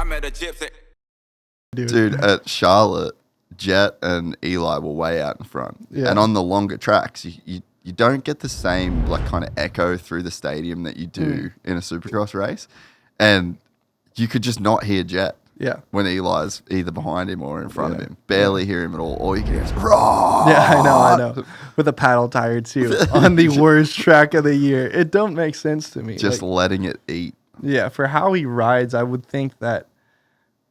I met a gypsy. Dude, at Charlotte, Jet and Eli were way out in front. Yeah. And on the longer tracks, you don't get the same like kind of echo through the stadium that you do in a supercross race. And you could just not hear Jet. Yeah. When Eli's either behind him or in front of him. Barely hear him at all. All you can hear is, raw. Yeah, I know. With a paddle tire, too, on the worst track of the year. It don't make sense to me. Just letting it eat. Yeah, for how he rides, I would think that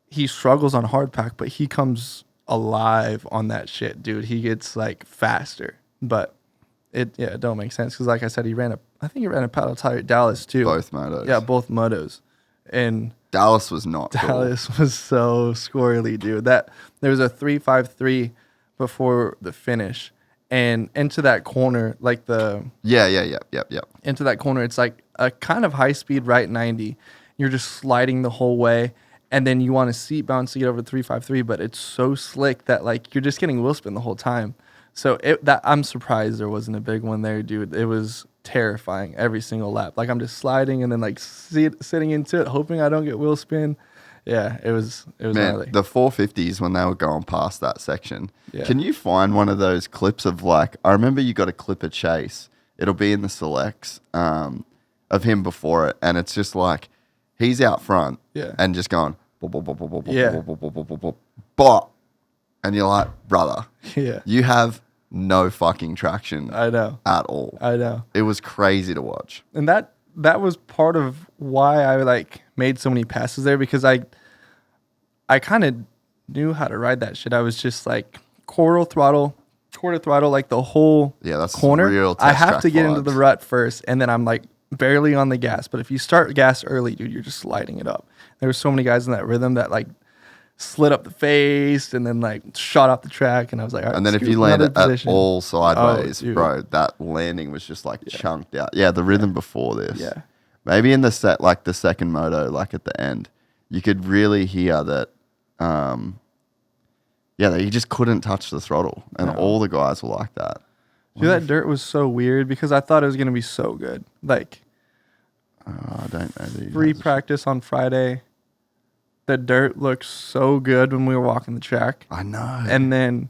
he struggles on hard pack, but he comes alive on that shit, dude. He gets, like, faster. But it don't make sense. Because, like I said, I think he ran a paddle tire at Dallas, too. Both motos. Yeah, both motos. And Dallas was not Dallas was so squirrely, dude. There was a 353 before the finish, and into that corner, like Yep. into that corner, it's like a kind of high speed right 90. You're just sliding the whole way, and then you want to seat bounce to get over 353, but it's so slick that like you're just getting wheel spin the whole time. So I'm surprised there wasn't a big one there, dude. It was terrifying every single lap. Like I'm just sliding and then like sitting into it, hoping I don't get wheel spin. Yeah, it was Man, gnarly. the 450s when they were going past that section. Yeah. Can you find one of those clips of like, I remember you got a clip of Chase. It'll be in the selects of him before it. And it's just like, he's out front and just going, bop. And you're like, brother, you have no fucking traction I know. at all. I know. It was crazy to watch. And that was part of why I like made so many passes there, because I kind of knew how to ride that shit. I was just like quarter throttle, like the whole that's corner. real test I have track to get into vibes. the rut first, and then I'm like barely on the gas. But if you start gas early, dude, you're just sliding it up. There were so many guys in that rhythm that like slid up the face and then like shot off the track, and I was like, all right, and then if you landed at all sideways, bro, that landing was just like chunked out. Yeah, the rhythm before this. Yeah. Maybe in the set, like the second moto, like at the end, you could really hear that. That you just couldn't touch the throttle, and all the guys were like that. Dude, that dirt was so weird because I thought it was gonna be so good. Like, I don't know. free practice on Friday. The dirt looked so good when we were walking the track. I know. And then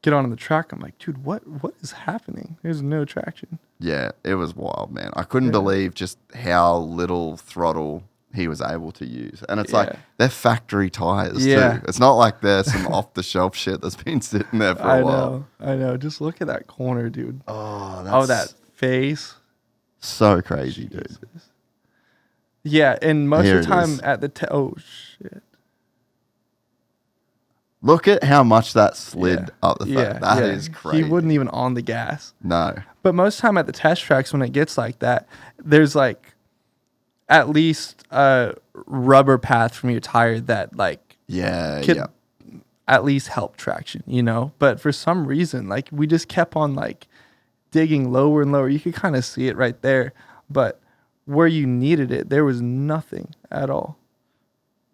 get on the track. I'm like, dude, what is happening? There's no traction. Yeah, it was wild, man. I couldn't believe just how little throttle he was able to use. And it's like, they're factory tires too. It's not like there's some off-the-shelf shit that's been sitting there for a while. I know. Just look at that corner, dude. Oh, that face. So crazy, dude. Yeah, and most Here of the it time is. at the... oh, shit. Look at how much that slid up the thing. That is crazy. He wasn't even on the gas. No. But most time at the test tracks, when it gets like that, there's like at least a rubber path from your tire that like could at least help traction, you know? But for some reason, like we just kept on like digging lower and lower. You could kind of see it right there. But where you needed it, there was nothing at all.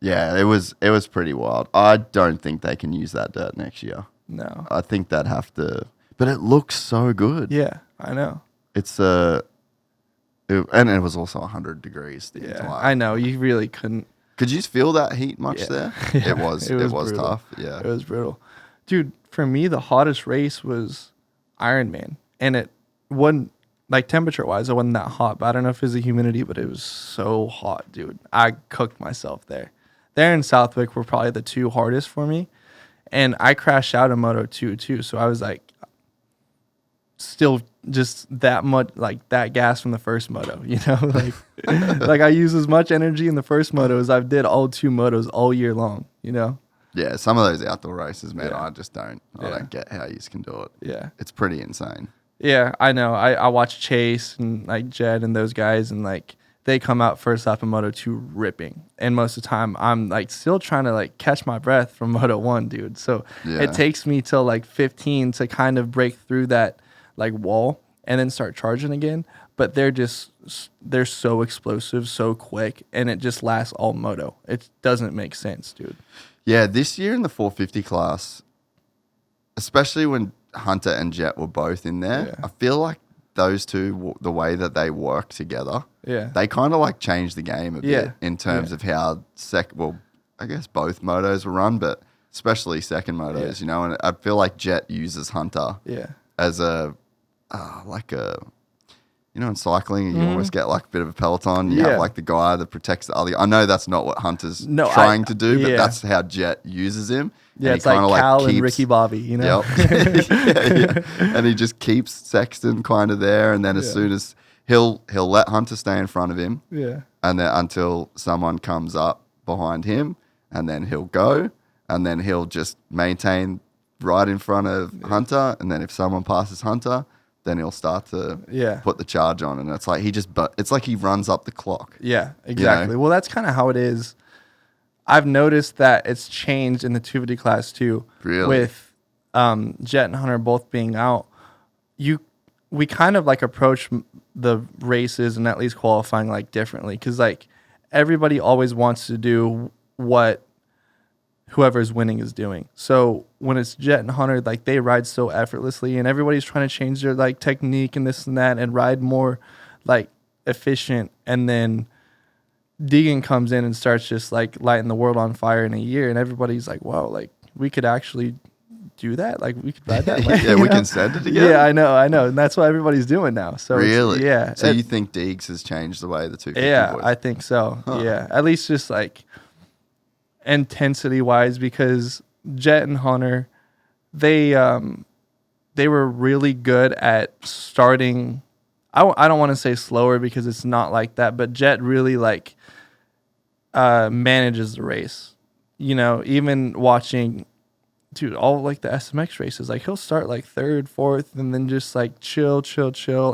Yeah, it was pretty wild. I don't think they can use that dirt next year. No. I think they'd have to, but it looks so good. Yeah, I know. It's and it was also 100 degrees. I know. You really couldn't. Could you feel that heat much there? Yeah, it was tough. Yeah, it was brutal. Dude, for me, the hottest race was Ironman, and it wasn't like temperature wise, it wasn't that hot. But I don't know if it was the humidity, but it was so hot, dude. I cooked myself there. There in Southwick were probably the two hardest for me. And I crashed out in Moto 2 too. So I was like, still just that much, like that gas from the first moto, you know? Like, like I used as much energy in the first moto as I did all two motos all year long, you know? Yeah, some of those outdoor races, man, I just don't. I Yeah. don't get how you can do it. Yeah. It's pretty insane. Yeah, I know. I watch Chase and like Jed and those guys, and like they come out first lap in Moto 2 ripping. And most of the time I'm like still trying to like catch my breath from Moto 1, dude. So it takes me till like 15 to kind of break through that like wall and then start charging again. But they're so explosive, so quick, and it just lasts all moto. It doesn't make sense, dude. Yeah, this year in the 450 class, especially when Hunter and Jet were both in there, I feel like those two, the way that they work together, they kind of like change the game a bit in terms of how I guess both motos were run, but especially second motos, you know. And I feel like Jet uses Hunter as a like a, you know, in cycling, you almost get like a bit of a peloton. You have like the guy that protects the other. I know that's not what Hunter's trying to do, but that's how Jet uses him. Yeah, and it's like Cal and Ricky Bobby, you know? Yep. And he just keeps Sexton kind of there. And then as soon as he'll let Hunter stay in front of him. Yeah. And then until someone comes up behind him, and then he'll go, and then he'll just maintain right in front of Hunter. And then if someone passes Hunter, then he'll start to put the charge on. And it's like it's like he runs up the clock. Yeah, exactly. You know? Well, that's kind of how it is. I've noticed that it's changed in the 250 class too. Really? With Jet and Hunter both being out. We kind of like approach the races and at least qualifying like differently. Because like everybody always wants to do what whoever's winning is doing. So when it's Jet and Hunter, like they ride so effortlessly and everybody's trying to change their like technique and this and that and ride more like efficient. And then Deegan comes in and starts just like lighting the world on fire in a year. And everybody's like, wow, like we could actually do that. Like we could ride that way. Yeah, we can send it together. Yeah, I know. And that's what everybody's doing now. So really? Yeah. So you think Deegs has changed the way the 250 boys? I think so. Huh. Yeah. At least just like intensity wise, because Jet and Hunter, they were really good at starting. I don't want to say slower because it's not like that, but Jet really like manages the race. You know, even watching, dude, all like the SMX races, like he'll start like third, fourth, and then just like chill,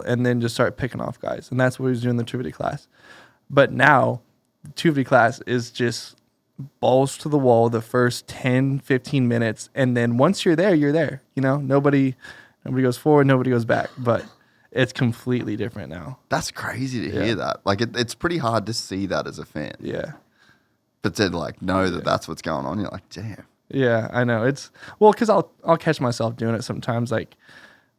and then just start picking off guys, and that's what he was doing in the 250 class. But now, the 250 class is just balls to the wall the first 10, 15 minutes. And then once you're there, you're there. You know, nobody goes forward, nobody goes back. But it's completely different now. That's crazy to hear that. Like, it's pretty hard to see that as a fan. Yeah. But to like know that that's what's going on, you're like, damn. Yeah, I know. It's, well, because I'll catch myself doing it sometimes, like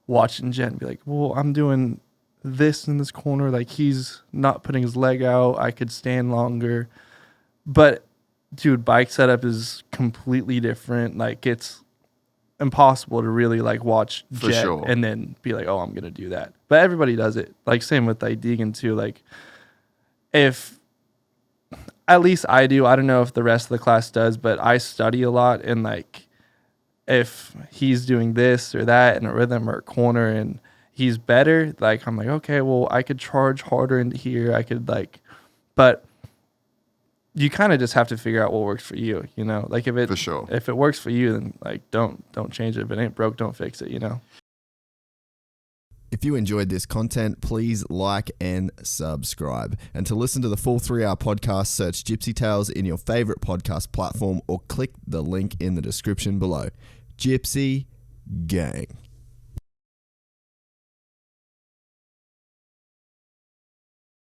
watching Jet and be like, well, I'm doing this in this corner. Like, he's not putting his leg out. I could stand longer. But dude, bike setup is completely different. Like it's impossible to really like watch Jet and then be like, oh, I'm gonna do that. But everybody does it. Like same with like Deegan too. Like if at least I do, I don't know if the rest of the class does, but I study a lot and like if he's doing this or that in a rhythm or a corner and he's better, like I'm like, okay, well I could charge harder into here. I could like, but you kind of just have to figure out what works for you, you know? Like if it works for you, then like don't change it. If it ain't broke, don't fix it, you know? If you enjoyed this content, please like and subscribe. And to listen to the full 3-hour podcast, search Gypsy Tales in your favorite podcast platform or click the link in the description below. Gypsy Gang.